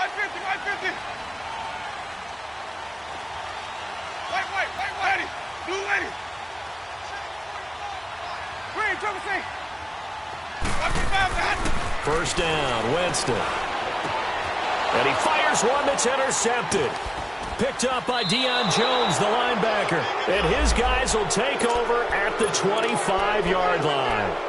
White 50, white 50. White, ready. Blue ready. Green, triple C. First down, Winston. And he fires one that's intercepted. Picked up by Deion Jones, the linebacker. And his guys will take over at the 25-yard line.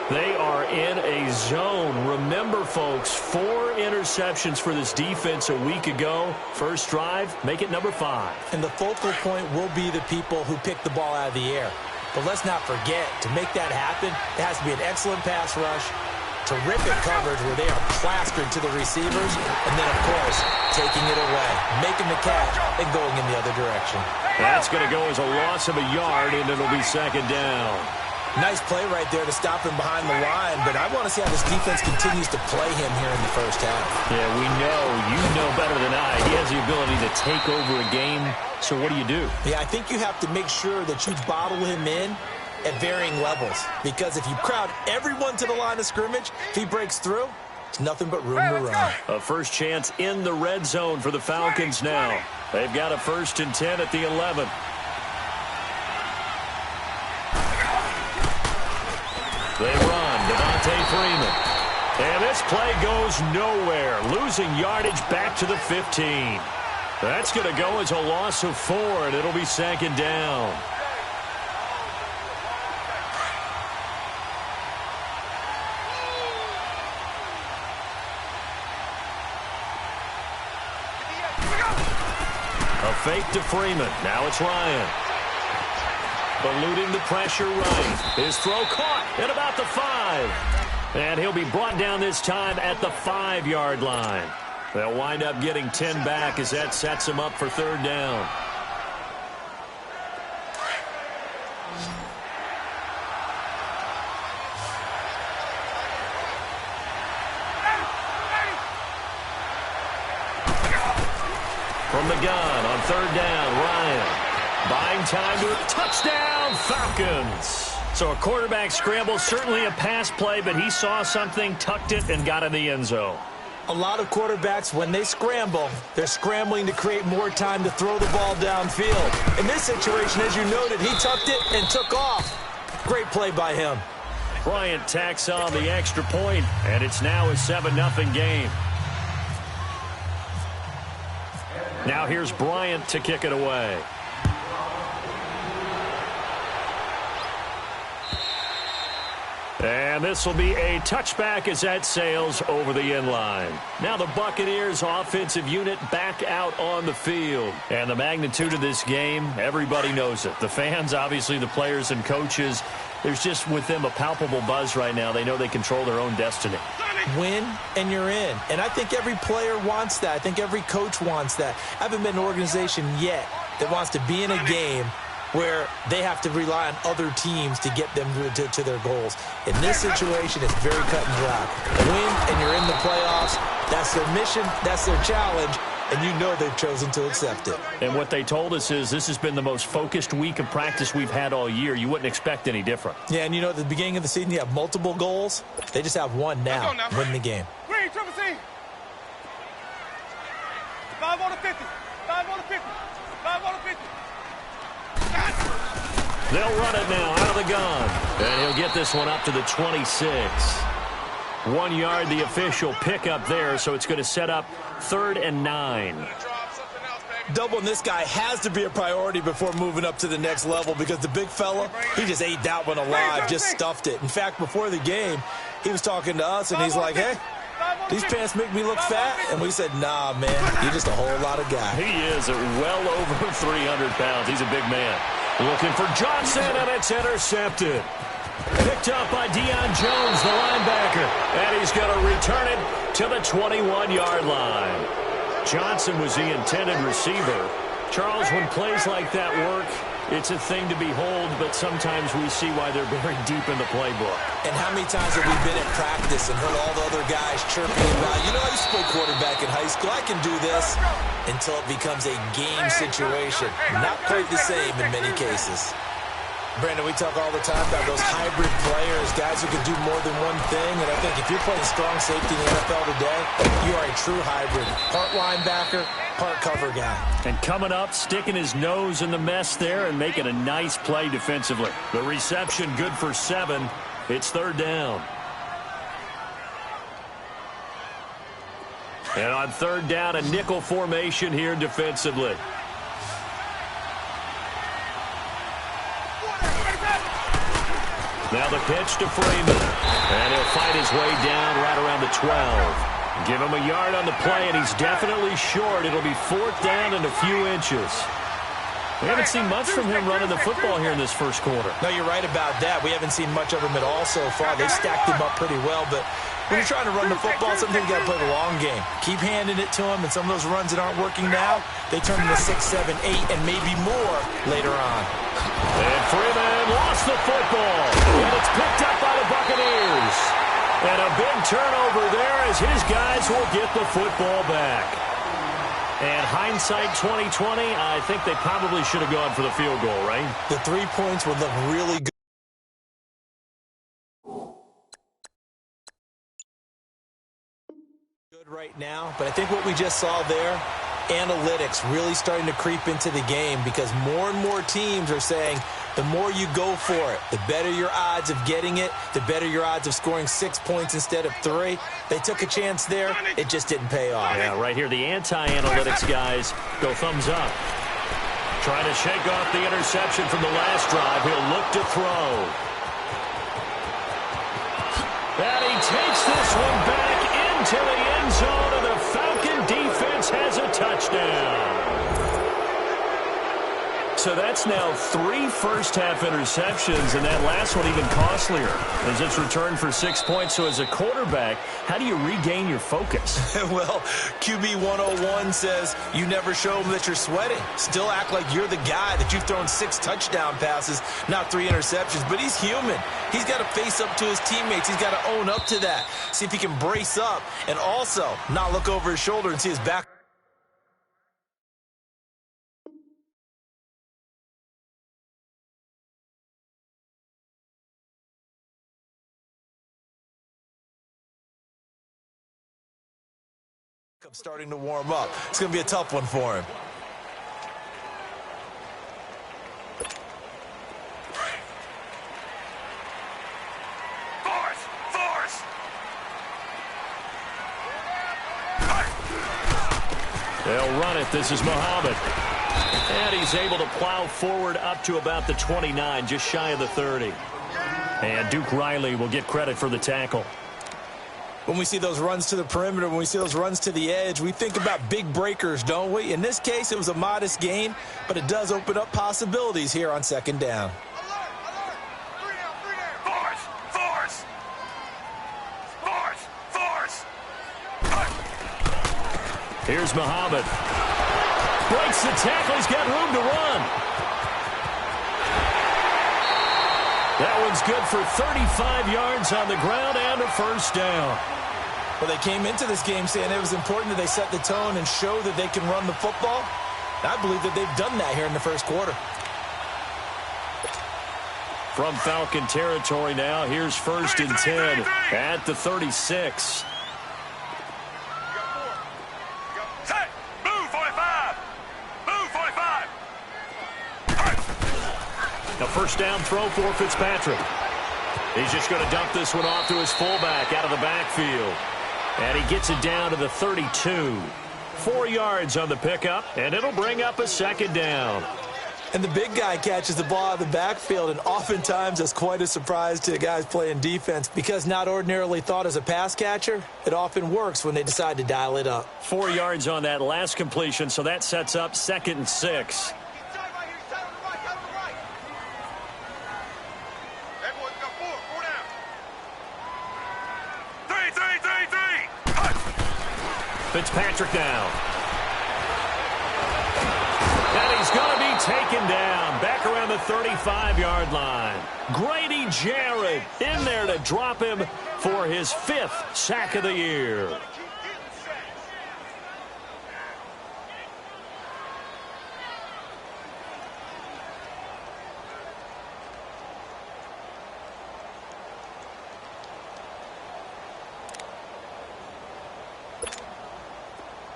They are in a zone. Remember, folks, 4 interceptions for this defense a week ago. First drive, make it number 5. And the focal point will be the people who pick the ball out of the air. But let's not forget, to make that happen, it has to be an excellent pass rush, terrific coverage where they are plastered to the receivers, and then, of course, taking it away, making the catch, and going in the other direction. That's going to go as a loss of a yard, and it'll be second down. Nice play right there to stop him behind the line, but I want to see how this defense continues to play him here in the first half. Yeah, we know. You know better than I. He has the ability to take over a game, so what do? Yeah, I think you have to make sure that you bottle him in at varying levels, because if you crowd everyone to the line of scrimmage, if he breaks through, it's nothing but room to run. A first chance in the red zone for the Falcons now. They've got a 1st and 10 at the 11. They run, Devontae Freeman. And this play goes nowhere, losing yardage back to the 15. That's going to go as a loss of 4, and it'll be second down. A fake to Freeman. Now it's Ryan. Eluding the pressure right. His throw caught at about the 5. And he'll be brought down this time at the 5-yard line. They'll wind up getting 10 back as that sets him up for third down. From the gun on third down, Ryan. Buying time to a touchdown, Falcons. So a quarterback scramble, certainly a pass play, but he saw something, tucked it, and got in the end zone. A lot of quarterbacks, when they scramble, they're scrambling to create more time to throw the ball downfield. In this situation, as you noted, he tucked it and took off. Great play by him. Bryant tacks on the extra point, and it's now a 7-0 game. Now here's Bryant to kick it away. And this will be a touchback as that sails over the end line. Now the Buccaneers offensive unit back out on the field. And the magnitude of this game, everybody knows it. The fans, obviously the players and coaches, there's just with them a palpable buzz right now. They know they control their own destiny. Win and you're in. And I think every player wants that. I think every coach wants that. I haven't been an organization yet that wants to be in a game where they have to rely on other teams to get them to their goals. In this situation, it's very cut and dry. Win, and you're in the playoffs. That's their mission. That's their challenge. And you know they've chosen to accept it. And what they told us is this has been the most focused week of practice we've had all year. You wouldn't expect any different. Yeah, and you know at the beginning of the season you have multiple goals. They just have one now. Win the game. Green, triple C. 5 on the 50. 5 on the 50. 5 on the 50. They'll run it now out of the gun. And he'll get this one up to the 26. 1 yard, the official pickup there, so it's going to set up 3rd and 9. Doubling this guy has to be a priority before moving up to the next level because the big fella, he just ate that one alive, just stuffed it. In fact, before the game, he was talking to us, and he's like, hey, these pants make me look fat. And we said, nah, man, you're just a whole lot of guy. He is well over 300 pounds. He's a big man. Looking for Johnson, and it's intercepted. Picked up by Deion Jones, the linebacker. And he's going to return it to the 21-yard line. Johnson was the intended receiver. Charles, when plays like that work, it's a thing to behold, but sometimes we see why they're buried deep in the playbook. And how many times have we been at practice and heard all the other guys chirping about, you know, I used to play quarterback in high school, I can do this, until it becomes a game situation. Not quite the same in many cases. Brandon, we talk all the time about those hybrid players, guys who can do more than one thing. And I think if you're playing strong safety in the NFL today, you are a true hybrid. Part linebacker, part cover guy. And coming up, sticking his nose in the mess there and making a nice play defensively. The reception good for 7. It's 3rd down. And on 3rd down, a nickel formation here defensively. Now the pitch to Freeman. And he'll fight his way down right around the 12. Give him a yard on the play, and he's definitely short. It'll be 4th down and a few inches. We haven't seen much from him running the football here in this first quarter. No, you're right about that. We haven't seen much of him at all so far. They stacked him up pretty well, but when you're trying to run the football, sometimes you got to play the long game. Keep handing it to him, and some of those runs that aren't working now, they turn into 6, 7, 8, and maybe more later on. And Freeman lost the football, and it's picked up by the Buccaneers. And a big turnover there as his guys will get the football back. And hindsight 2020, I think they probably should have gone for the field goal, right? The 3 points would look really good. Right now, but I think what we just saw there, analytics really starting to creep into the game because more and more teams are saying the more you go for it, the better your odds of getting it, the better your odds of scoring 6 points instead of 3. They took a chance there. It just didn't pay off. Yeah, right here, the anti-analytics guys go thumbs up. Trying to shake off the interception from the last drive. He'll look to throw. And he takes this one back into the end zone, and the Falcon defense has a touchdown. So that's now 3 first-half interceptions, and that last one even costlier as it's returned for 6 points. So as a quarterback, how do you regain your focus? Well, QB 101 says you never show them that you're sweating. Still act like you're the guy, that you've thrown 6 touchdown passes, not 3 interceptions. But he's human. He's got to face up to his teammates. He's got to own up to that. See if he can brace up and also not look over his shoulder and see his back. Starting to warm up. It's going to be a tough one for him. Force! They'll run it. This is Muhammad. And he's able to plow forward up to about the 29, just shy of the 30. And Duke Riley will get credit for the tackle. When we see those runs to the perimeter, when we see those runs to the edge, we think about big breakers, don't we? In this case, it was a modest gain, but it does open up possibilities here on 2nd down. Force! Here's Muhammad. Breaks the tackle. He's got room to run. That one's good for 35 yards on the ground and a first down. Well, they came into this game saying it was important that they set the tone and show that they can run the football. I believe that they've done that here in the first quarter. From Falcon territory now, here's 1st and 10 at the 36. Set! Move, 45! Move, 45! A first down throw for Fitzpatrick. He's just going to dump this one off to his fullback out of the backfield. And he gets it down to the 32. 4 yards on the pickup, and it'll bring up a 2nd down. And the big guy catches the ball out of the backfield, and oftentimes that's quite a surprise to guys playing defense because not ordinarily thought as a pass catcher, it often works when they decide to dial it up. 4 yards on that last completion, so that sets up 2nd and 6. Fitzpatrick down. And he's going to be taken down back around the 35-yard line. Grady Jarrett in there to drop him for his 5th sack of the year.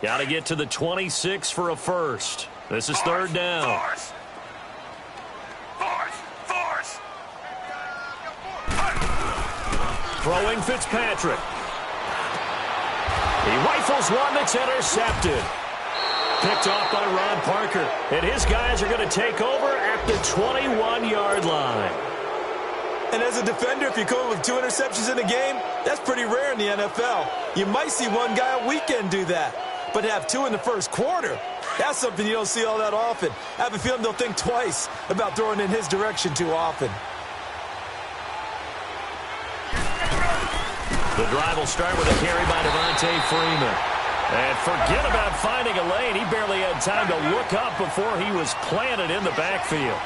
Got to get to the 26 for a first. This is third down. Throwing Fitzpatrick. He rifles one that's intercepted. Picked off by Ron Parker. And his guys are going to take over at the 21-yard line. And as a defender, if you come with 2 interceptions in a game, that's pretty rare in the NFL. You might see one guy a weekend do that. But to have 2 in the first quarter, that's something you don't see all that often. I have a feeling they'll think twice about throwing in his direction too often. The drive will start with a carry by Devontae Freeman. And forget about finding a lane. He barely had time to look up before he was planted in the backfield.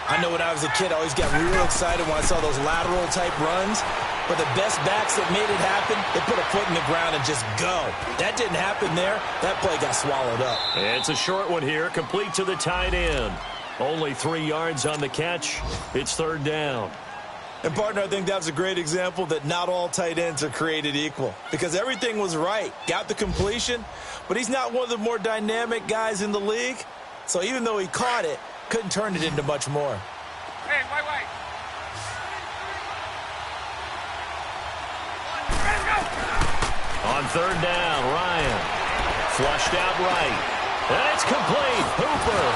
I know when I was a kid, I always got real excited when I saw those lateral-type runs. But the best backs that made it happen, they put a foot in the ground and just go. That didn't happen there. That play got swallowed up. It's a short one here, complete to the tight end. Only 3 yards on the catch. It's third down. And, partner, I think that was a great example that not all tight ends are created equal. Because everything was right. Got the completion, but he's not one of the more dynamic guys in the league. So even though he caught it, couldn't turn it into much more. Hey, wait. On third down, Ryan. Flushed out right. And it's complete. Hooper.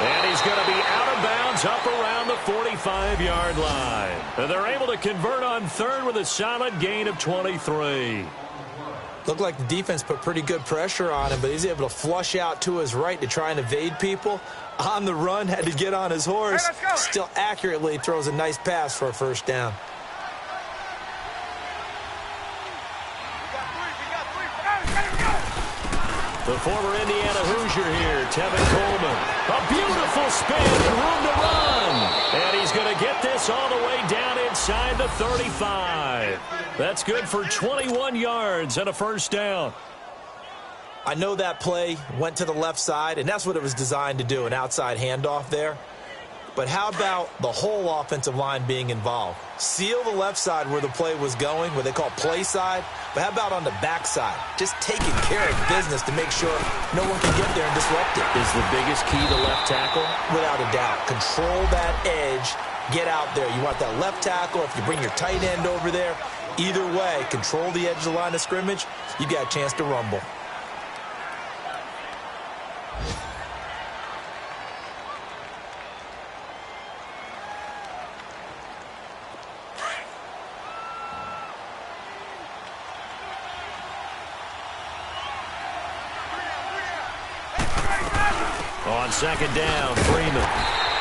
And he's going to be out of bounds up around the 45-yard line. And they're able to convert on third with a solid gain of 23. Looked like the defense put pretty good pressure on him, but he's able to flush out to his right to try and evade people. On the run, had to get on his horse. Hey, let's go. Still accurately throws a nice pass for a first down. The former Indiana Hoosier here, Tevin Coleman. A beautiful spin and room to run. And he's going to get this all the way down inside the 35. That's good for 21 yards and a first down. I know that play went to the left side, and that's what it was designed to do, an outside handoff there. But how about the whole offensive line being involved? Seal the left side where the play was going, what they call play side. But how about on the back side? Just taking care of business to make sure no one can get there and disrupt it. Is the biggest key to left tackle? Without a doubt. Control that edge. Get out there. You want that left tackle. If you bring your tight end over there, either way, control the edge of the line of scrimmage, you got a chance to rumble. On second down, Freeman.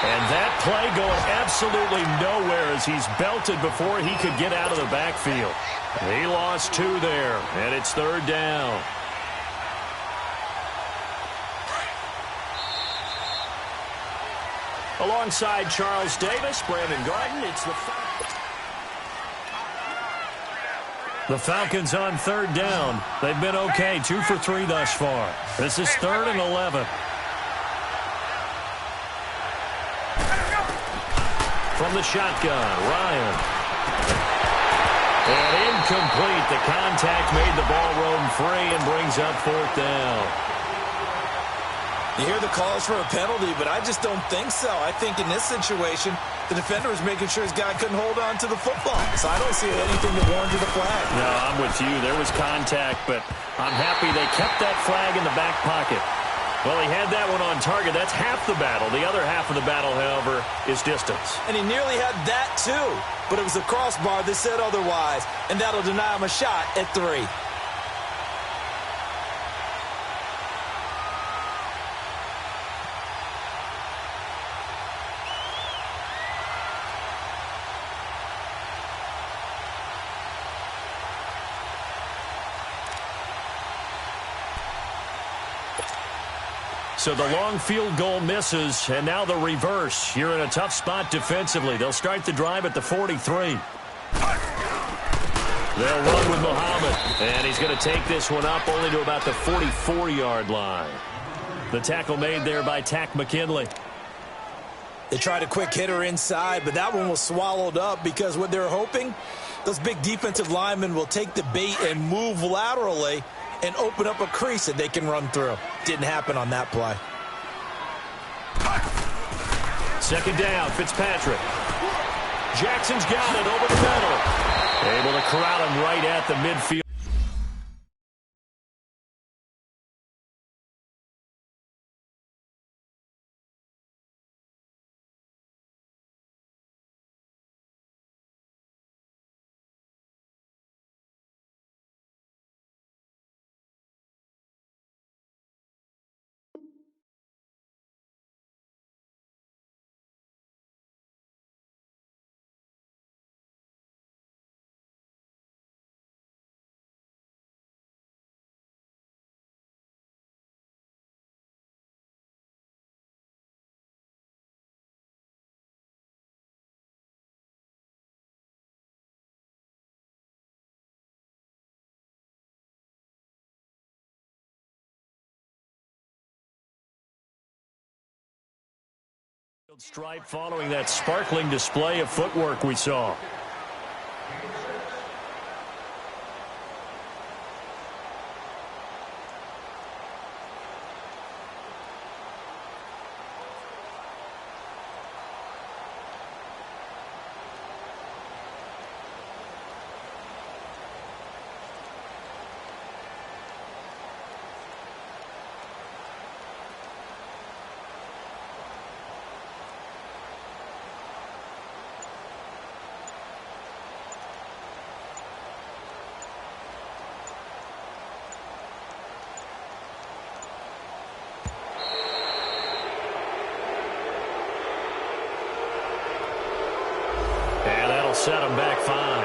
And that play going absolutely nowhere as he's belted before he could get out of the backfield. He lost 2 there, and it's third down. Alongside Charles Davis, Brandon Garden, it's the Falcons on third down. They've been okay, 2 for 3 thus far. This is third and 11. From the shotgun, Ryan. And incomplete. The contact made the ball roam free and brings up fourth down. You hear the calls for a penalty, but I just don't think so. I think in this situation, the defender was making sure his guy couldn't hold on to the football. So I don't see anything that warranted a flag. No, I'm with you. There was contact, but I'm happy they kept that flag in the back pocket. Well, he had that one on target. That's half the battle. The other half of the battle, however, is distance. And he nearly had that, too. But it was a crossbar that said otherwise, and that'll deny him a shot at 3. So the long field goal misses, and now the reverse. You're in a tough spot defensively. They'll start the drive at the 43. They'll run with Muhammad, and he's going to take this one up only to about the 44-yard line. The tackle made there by Tack McKinley. They tried a quick hitter inside, but that one was swallowed up because what they're hoping, those big defensive linemen will take the bait and move laterally and open up a crease that they can run through. Didn't happen on that play. Second down, Fitzpatrick. Jackson's got it over the middle. Able to corral him right at the midfield. Stripe following that sparkling display of footwork we saw. Set him back 5.